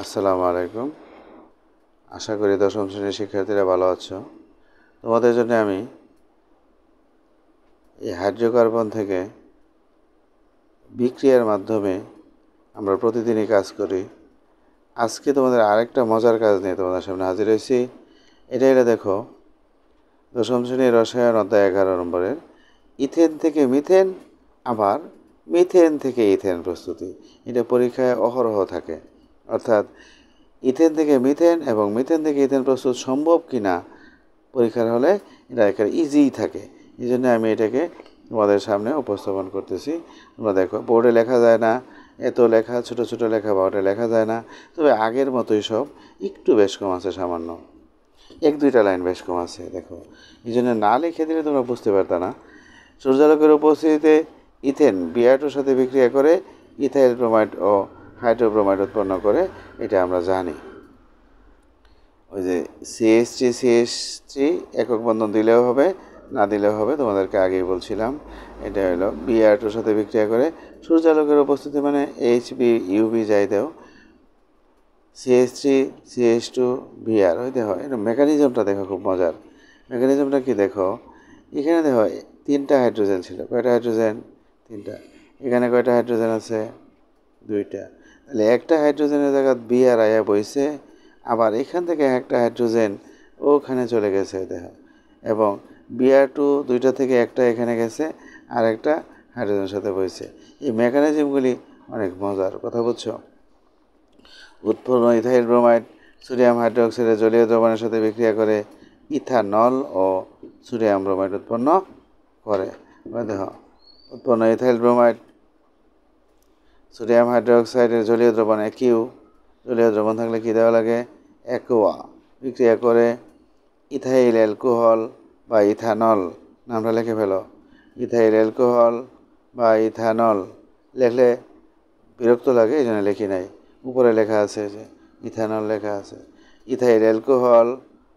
আসসালামু আলাইকুম। আশা করি দশম শ্রেণীর শিক্ষার্থীরা ভালো আছো। তোমাদের জন্য আমি এই হাইড্রোকার্বন থেকে বিক্রিয়ার মাধ্যমে আমরা প্রতিদিনই কাজ করি। আজকে তোমাদের আরেকটা মজার কাজ নিয়ে তোমাদের সামনে হাজির হয়েছি। এটা দেখো, দশম শ্রেণীর রসায়ন অধ্যায় 11 নম্বরের ইথেন থেকে মিথেন, আবার মিথেন থেকে ইথেন প্রস্তুতি। এটা পরীক্ষায় অহরহ থাকে। অর্থাৎ ইথেন থেকে মিথেন এবং মিথেন থেকে ইথেন প্রস্তুত সম্ভব কি না পরীক্ষার হলে এটা একটা ইজিই থাকে। এই জন্য আমি এটাকে তোমাদের সামনে উপস্থাপন করতেছি। তোমরা দেখো, বোর্ডে লেখা যায় না, এত লেখা, ছোট ছোট লেখা বোর্ডে লেখা যায় না। তবে আগের মতোই সব, একটু বেশ কম আছে, সামান্য 1-2টা লাইন বেশ কম আছে। দেখো, এই জন্য না লিখে দিলে তোমরা বুঝতে পারতা না। সূর্যালোকের উপস্থিতিতে ইথেন Br2 সাথে বিক্রিয়া করে ইথাইল ব্রোমাইড ও হাইড্রোব্রোমাইড উৎপন্ন করে, এটা আমরা জানি। ওই যে CH3 একক বন্ধন দিলেও হবে, না দিলেও হবে, তোমাদেরকে আগেই বলছিলাম। এটা হলো Br2 সাথে বিক্রিয়া করে সূর্যালোকের উপস্থিতি মানে Hb UV যাই দেও, CH3CH2Br ওই দেখো, এটা মেকানিজমটা দেখো, খুব মজার। মেকানিজমটা কি দেখো, এখানে দেখো 3টা হাইড্রোজেন ছিল। কয়টা হাইড্রোজেন? 3টা। এখানে কয়টা হাইড্রোজেন আছে? 2টা। তাহলে একটা হাইড্রোজেনের জায়গায় Br আয়া বইছে, আবার এখান থেকে একটা হাইড্রোজেন ওখানে চলে গেছে দেখো, এবং Br2 2টা থেকে একটা এখানে গেছে, আর একটা হাইড্রোজেনের সাথে বইছে। এই মেকানিজমগুলি অনেক মজার, কথা বুঝছো? উৎপন্ন ইথাইল ব্রোমাইড সোডিয়াম হাইড্রোক্সাইডের জলীয় দ্রবণের সাথে বিক্রিয়া করে ইথানল ও সোডিয়াম ব্রোমাইড উৎপন্ন করে। দেখো, উৎপন্ন ইথাইল ব্রোমাইড সোডিয়াম হাইড্রোক্সাইডের জলীয় দ্রবণ কিউ, জলীয় দ্রবণ থাকলে কী দেওয়া লাগে? অ্যাকোয়া। বিক্রিয়া করে ইথাইল অ্যালকোহল বা ইথানল, নামটা লিখে ফেলো। ইথাইল অ্যালকোহল বা ইথানল লিখলে বিরক্ত লাগে, এই জন্য লিখি নাই। উপরে লেখা আছে যে ইথানল লেখা আছে। ইথাইল অ্যালকোহল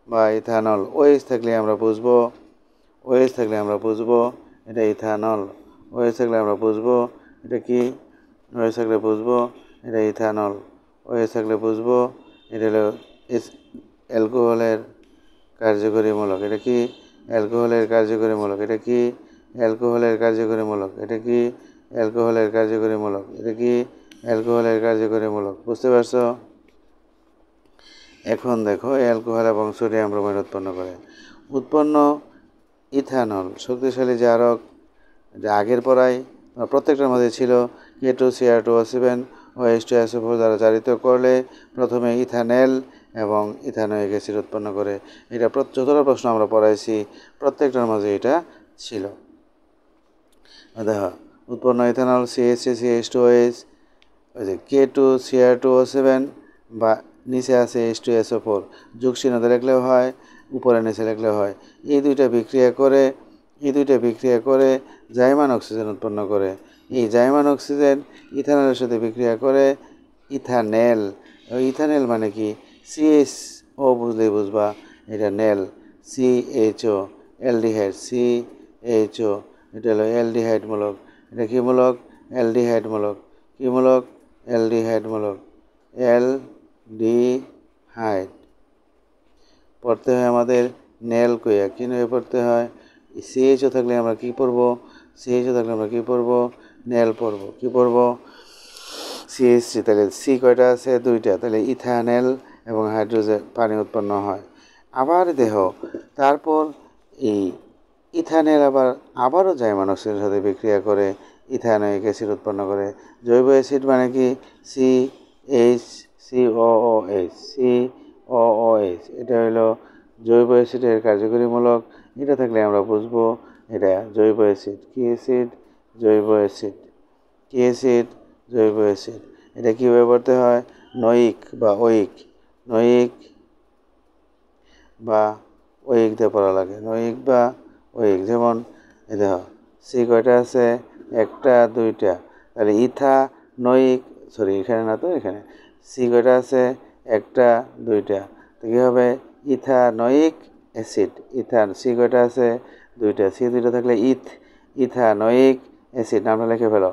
বা ইথানল, ওএইচ থাকলে আমরা বুঝবো, ওএইচ থাকলে আমরা বুঝবো এটা ইথানল। ওএইচ থাকলে আমরা বুঝবো এটা কি? ওএইচ থাকলে বুঝবো এটা ইথানল। ওএইচ থাকলে বুঝবো এটা হলো অ্যালকোহলের কার্যকরী মূলক। এটা কি? অ্যালকোহলের কার্যকরী মূলক। এটা কি? অ্যালকোহলের কার্যকরী মূলক। এটা কি? অ্যালকোহলের কার্যকরী মূলক। এটা কি? অ্যালকোহলের কার্যকরী মূলক। বুঝতে পারছো? এখন দেখো, অ্যালকোহল এবং সোডিয়াম ব্রোমাইড উৎপন্ন করে। উৎপন্ন ইথানল শক্তিশালী জারক, যা আগের পড়ায় প্রত্যেকটার মধ্যে ছিল K2Cr2O7 ও H2SO4 দ্বারা জারিত করলে প্রথমে ইথানেল এবং ইথানোয়িক অ্যাসিড উৎপন্ন করে। এটা যতটা প্রশ্ন আমরা পড়াইছি প্রত্যেকটার মাঝে এটা ছিল। দেখো, উৎপন্ন ইথানল CH3CH2OH, ওই যে K2Cr2O7 বা নিচে আছে H2SO4, যোগ চিহ্নতে লিখলেও হয়, উপরে নিচে লিখলেও হয়। এই দুইটা বিক্রিয়া করে জাইমান অক্সিজেন উৎপন্ন করে। এই জাইমান অক্সিজেন ইথানলের সাথে বিক্রিয়া করে ইথানেল। ওই ইথানেল মানে কি? CHO বুঝলেই বুঝবা এটা নেল, CHO অ্যালডিহাইড, CHO এটা হলো অ্যালডিহাইড মূলক। এটা কি মূলক? অ্যালডিহাইড মূলক। কি মূলক? অ্যালডিহাইড মূলক। অ্যালডিহাইড পড়তে হয় আমাদের নেল কইয়া, কি নয় পড়তে হয়? CHO থাকলে আমরা কি পড়বো? CHO থাকলে আমরা কি পড়বো? নেল পড়বো। কি পড়বো? CH3। তাহলে সি কয়টা আছে? 2টা। তাহলে ইথানেল এবং হাইড্রোজেন পানি উৎপন্ন হয়। আবার দেখো, তারপর এই ইথানেল আবারও জাইমান অক্সিজেনের সাথে বিক্রিয়া করে ইথানোয়িক অ্যাসিড উৎপন্ন করে। জৈব অ্যাসিড মানে কি? COOH। এটা হলো জৈব অ্যাসিডের কার্যকরী মূলক। এটা থাকলে আমরা বুঝবো এটা জৈব অ্যাসিড। কি অ্যাসিড? জৈব অ্যাসিড। কি অ্যাসিড? জৈব অ্যাসিড। এটা কীভাবে পড়তে হয়? নয়িক বা ওয়িক, নয়িক বা ওয়িক দিয়ে পড়া লাগে, নয়িক বা ওয়িক। যেমন এই দেখো, সি কয়টা আছে? 1টা 2টা। তাহলে ইথানোয়িক, সরি এখানে না তো, এখানে সি কয়টা আছে? 1টা 2টা। তো কী হবে? Ethanoic acid. সি কয়টা আছে? 2টা। সি 2টা থাকলে ইথানোয়িক অ্যাসিড, নামটা লিখে ফেলো।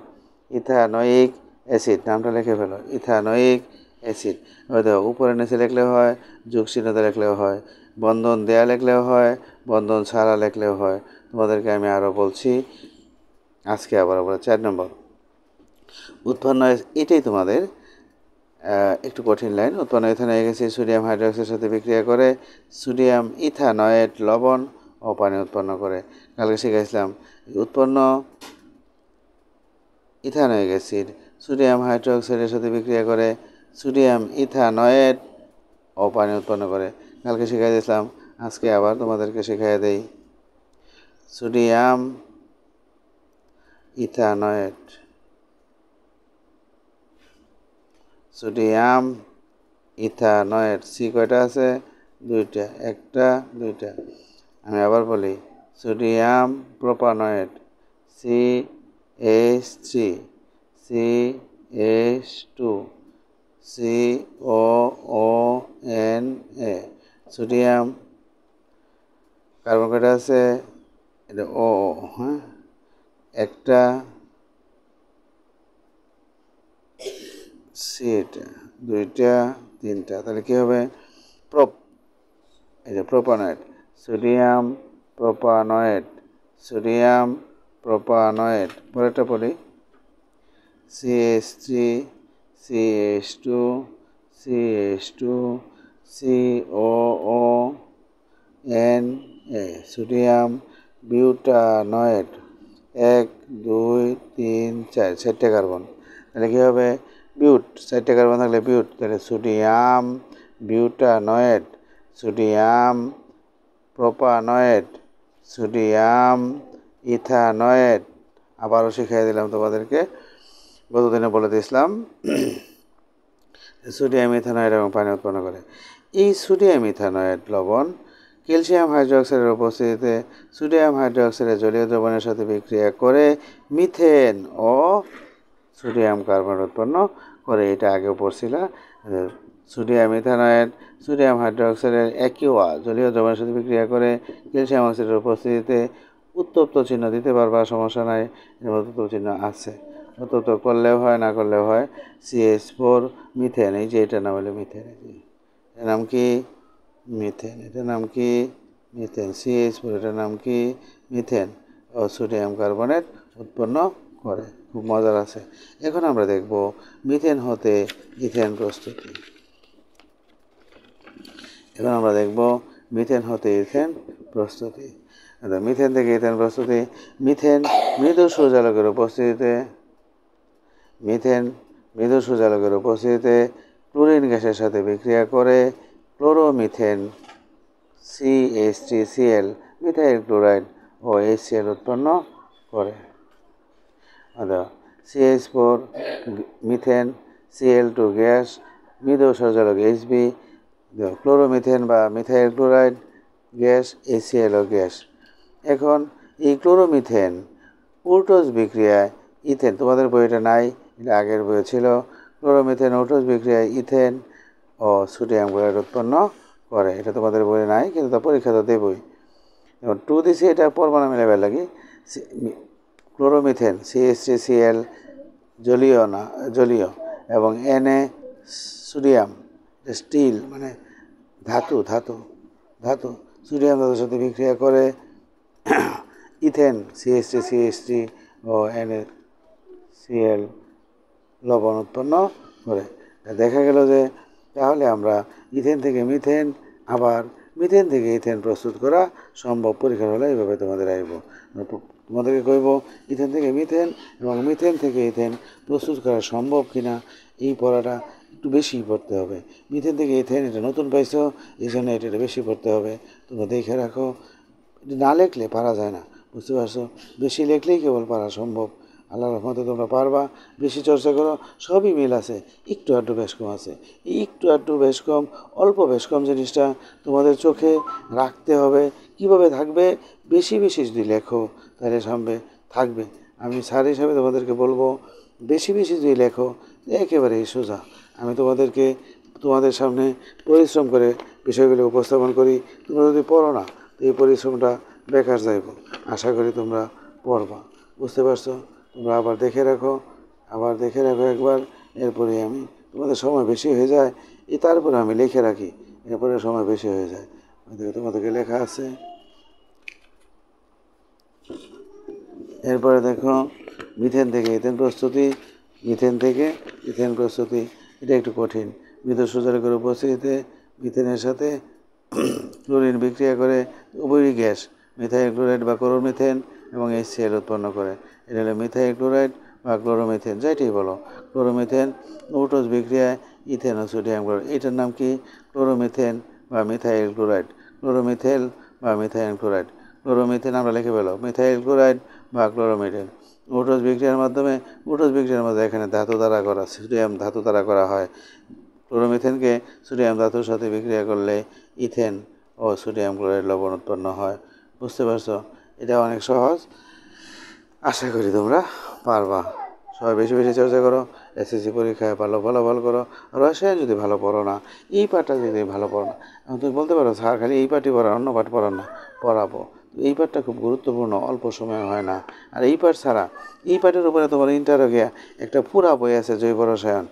ইথানোয়িক অ্যাসিড, নামটা লিখে ফেলো। Ethanoic acid. দেখো উপরে নিচে লিখলেও হয়, যোগ চিহ্নতে লিখলেও হয়, বন্ধন দেয়া লিখলেও হয়, বন্ধন ছাড়া লিখলেও হয়। তোমাদেরকে আমি আরও বলছি আজকে আবার 4 নম্বর উৎপন্ন। এটাই তোমাদের একটু কঠিন লাইন। উৎপন্ন ইথানয়েড গ্যাসের সোডিয়াম হাইড্রোক্সাইডের সাথে বিক্রিয়া করে সোডিয়াম ইথানয়েড লবণ ও পানি উৎপন্ন করে। কালকে শিখেছিলাম উৎপন্ন ইথানয়েড অ্যাসিড সোডিয়াম হাইড্রোক্সাইডের সাথে বিক্রিয়া করে সোডিয়াম ইথানয়েড ও পানি উৎপন্ন করে। কালকে শিখাই দিয়েছিলাম, আজকে আবার তোমাদেরকে শিখাই দেই। Sodium ethanoate, sodium ethanoate, C কয়টা আছে? 2টা, 1টা 2টা। আমি আবার বলি, sodium propanoate CH3 CH2 COONA। Sodium carbon কয়টা আছে? এটা ও, হ্যাঁ, 1টা সি, এটা 2টা 3টা। তাহলে কী হবে? এই যে propanoate, sodium propanoate, sodium propanoate. পরেরটা পড়ি, CH3 CH2 CH2 COONA। Sodium butanoate 1 2 3 4, 4টে কার্বন। তাহলে কী হবে? বিউট, 4টে কার্বন থাকলে বিউট। তাহলে sodium butanoate, sodium propanoate, sodium ethanoate. আবারও শিখিয়ে দিলাম তোমাদেরকে, গতদিনে বলে দিয়েছিলাম সোডিয়াম ইথানয়েড এবং পানি উৎপন্ন করে। এই সোডিয়াম ইথানয়েড লবণ ক্যালসিয়াম হাইড্রোক্সাইডের উপস্থিতিতে সোডিয়াম হাইড্রোক্সাইডের জলীয় দ্রবণের সাথে বিক্রিয়া করে মিথেন ও সোডিয়াম কার্বন উৎপন্ন করে। এটা আগেও পড়ছিল। সোডিয়াম ইথানয়েড সোডিয়াম হাইড্রোক্সাইডের অ্যাকিউয়া জলীয় দ্রবণের সাথে বিক্রিয়া করে ক্যালসিয়াম অক্সাইডের উপস্থিতিতে উত্তপ্ত চিহ্ন দিতে পারবা, সমস্যা নাই। এর মধ্যে উত্তপ্ত চিহ্ন আছে, উত্তপ্ত করলেও হয়, না করলেও হয়। CH4 মিথেন, এই যে এটার নাম হলো মিথেন। এটার নাম কি? মিথেন। এটার নাম কি? মিথেন। CH4 এটার নাম কি? মিথেন ও সোডিয়াম কার্বনেট উৎপন্ন করে। খুব মজার আছে। এখন আমরা দেখব মিথেন হতে ইথেন প্রস্তুতি। এখন আমরা দেখব মিথেন হতে ইথেন প্রস্তুতি। মিথেন থেকে ইথেন প্রস্তুতি। মিথেন মৃদু সূর্যালোকের উপস্থিতিতে, মিথেন মৃদু সূর্যালোকের উপস্থিতিতে ক্লোরিন গ্যাসের সাথে বিক্রিয়া করে ক্লোরোমিথেন CH3Cl মিথাইল ক্লোরাইড ও HCl উৎপন্ন করে। CH4 মিথেন, Cl2 গ্যাস, মৃদু সূর্যালোক HB, ক্লোরোমিথেন বা methyl chloride gas, HCl gas. এখন এই ক্লোরোমিথেন উল্টোজ বিক্রিয়ায় ইথেন, তোমাদের বইটা নাই, এটা আগের বইয়ে ছিল। ক্লোরোমিথেন উল্টোজ বিক্রিয়ায় ইথেন ও সোডিয়াম ক্লোরাইড উৎপন্ন করে। এটা তোমাদের বইয়ে নাই, কিন্তু তা পরীক্ষা তো দেবই। এবং 2 দিছি, এটা পরমাণু মিলাবার লাগে। ক্লোরোমিথেন CH3Cl জলীয় না, জলীয়, এবং Na সোডিয়াম স্টিল মানে ধাতু, ধাতু ধাতু সোডিয়াম ধাতুর সাথে বিক্রিয়া করে ইথেন CH3CH3 ও NaCl লবণ উৎপন্ন করে। দেখা গেল যে তাহলে আমরা ইথেন থেকে মিথেন, আবার মিথেন থেকে ইথেন প্রস্তুত করা সম্ভব। পরীক্ষা হলে এইভাবে তোমাদের আইব, তোমাদেরকে কইব ইথেন থেকে মিথেন এবং মিথেন থেকে ইথেন প্রস্তুত করা সম্ভব কিনা। এই পড়াটা একটু বেশি পড়তে হবে। মিথেন থেকে ইথেন এটা নতুন পাইছো, এই জন্য এটা বেশি পড়তে হবে। তোমরা দেখে রাখো, এটা না লেখলে পারা যায় না, বুঝতে পারছো? বেশি লেখলেই কেবল পারা সম্ভব। আল্লাহর রহমতে তোমরা পারবা। বেশি চর্চা করো, সবই মিল আছে, একটু আধটু বেশ কম আছে। এই একটু আধটু বেশ কম, অল্প বেশ কম জিনিসটা তোমাদের চোখে রাখতে হবে। কিভাবে থাকবে? বেশি বেশি যদি লেখো তাহলে সামনে থাকবে। আমি স্যার হিসাবে তোমাদেরকে বলবো, বেশি বেশি যদি লেখো একেবারেই সোজা। আমি তোমাদেরকে তোমাদের সামনে পরিশ্রম করে বিষয়গুলো উপস্থাপন করি। তোমরা যদি পড়ো না, তো এই পরিশ্রমটা বেকার যাইব। আশা করি তোমরা পড়বা, বুঝতে পারছো? তোমরা আবার দেখে রাখো, আবার দেখে রাখো একবার, এরপরে আমি তোমাদের সময় বেশি হয়ে যায়, তারপরে আমি লিখে রাখি, এরপরে সময় বেশি হয়ে যায়। তোমাদেরকে লেখা আছে। এরপরে দেখো মিথেন থেকে ইথেন প্রস্তুতি, মিথেন থেকে ইথেন প্রস্তুতি। এটা একটু কঠিন। মৃত সূচকের উপস্থিতিতে মিথেনের সাথে ক্লোরিন বিক্রিয়া করে উভয়ই গ্যাস মিথাইল ক্লোরাইড বা ক্লোরোমিথেন এবং HCl উৎপন্ন করে। এটা হলো মিথাইল ক্লোরাইড বা ক্লোরোমিথেন, যেটাই বলো। ক্লোরোমিথেন ওটোজ বিক্রিয়ায় ইথেন ও সোডিয়াম ক্লোরাইড, এটার নাম কি? ক্লোরোমিথেন বা মিথাইল ক্লোরাইড, ক্লোরোমিথেল বা মিথাইল ক্লোরাইড। ক্লোরোমিথেন আমরা লিখে পেলো, মিথাইল ক্লোরাইড বা ক্লোরোমিথেন। ওটোজ বিক্রিয়ার মাধ্যমে এখানে ধাতু দ্বারা করা, সোডিয়াম ধাতু দ্বারা করা হয়। ক্লোরোমিথেনকে সোডিয়াম ধাতুর সাথে বিক্রিয়া করলে ইথেন ও সোডিয়াম ক্লোরাইড লবণ উৎপন্ন হয়। বুঝতে পারছো? এটা অনেক সহজ, আশা করি তোমরা পারবা। সবাই বেশি বেশি চর্চা করো, SSC পরীক্ষায় ভালো ফলাফল করো। রসায়ন যদি ভালো পড়ো না, এই পাঠটা যদি ভালো পড়ো না, এখন তুমি বলতে পারো স্যার খালি এই পাঠই পড়ান, অন্য পাঠ পড়ান না। পড়াবো, এই পাঠটা খুব গুরুত্বপূর্ণ, অল্প সময় হয় না। আর এই পাঠ ছাড়া, এই পাঠের উপরে তোমার ইন্টারোগিয়া একটা পুরা বই আছে, জৈব রসায়ন,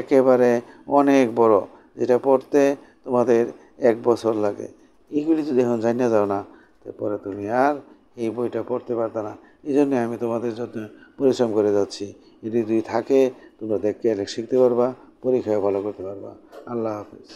একেবারে অনেক বড়, যেটা পড়তে তোমাদের 1 বছর লাগে। এইগুলি যদি এখন জানিয়ে যাও না, তারপরে তুমি আর এই বইটা পড়তে পারবে না। এই জন্যে আমি তোমাদের জন্য পরিশ্রম করে যাচ্ছি। এটি যদি থাকে, তোমরা দেখতে শিখতে পারবা, পরীক্ষায় ভালো করতে পারবা। আল্লাহ হাফিজ।